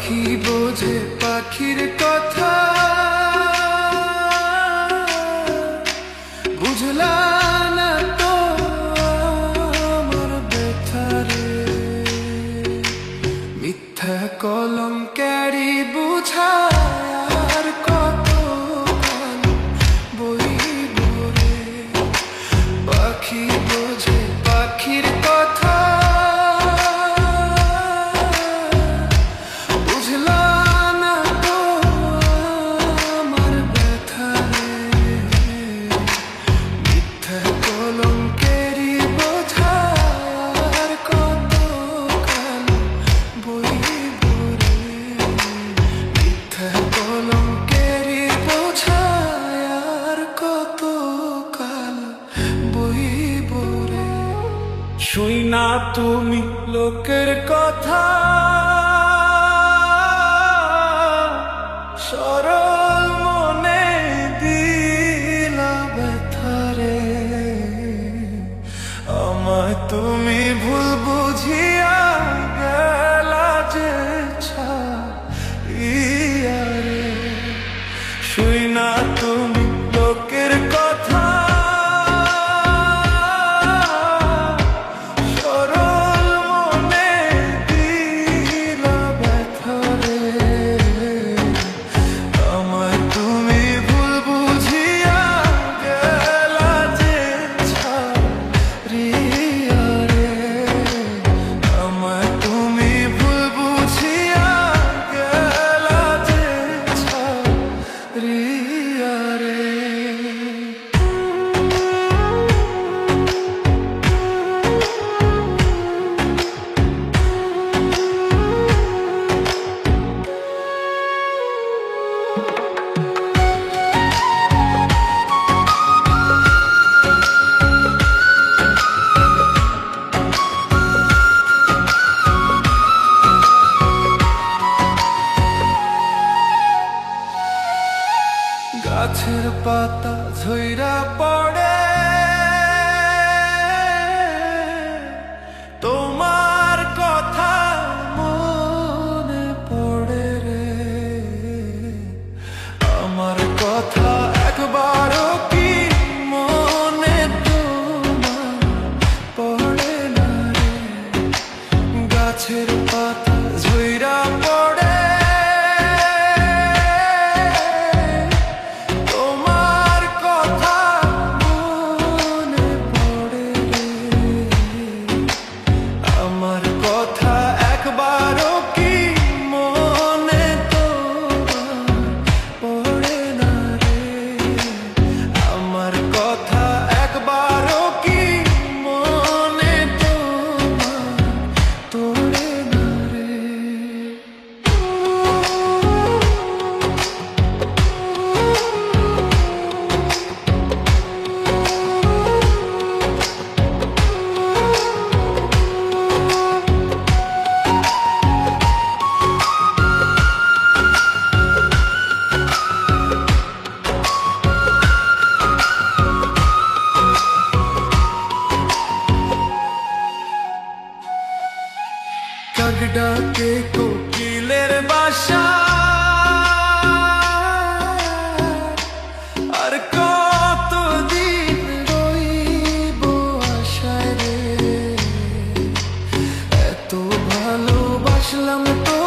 পাখি বোঝে পাখির কথা, বুঝলা না তো আমার ব্যথারে। মিথ্যা কলঙ্কেরই বুঝায় আর কত কাল বইব রে। পাখি বোঝে পাখির কথা, বুঝলা না তো আমার ব্যথারে। মিথ্যা কলঙ্কেরই বোঝায় আর কত কাল বইব রে। মিথ্যা কলঙ্কেরই বোঝায় আর কত কাল বইব রে। শুই না তুমি লোকের কথা, সরল মনে দিলা ব্যথারে। আমায় তুমি ভুল বুঝিয়া গেলা যে ছাড়িয়া রে। শুই না তুমি লোকের কথা, সরল মনে দিলা ব্যথারে। আমায় তুমি ভুল বুঝিয়া গেলা যে ছাড়িয়া রে। আমায় তুমি ভুল বুঝিয়া গেলা যে ছাড়িয়া রে। গাছের পাতা ঝইরা পড়ে, তোমার কথা মনে পড়ে রে। আমার কথা একবারও কি মনে তোমার পড়ে না রে। গাছের পাতা ঝইরা পড়ে, কাক ডাকে কোকিলের বাসা, আর কতদিন রইব আশায় রে। এত ভালোবাসলাম তো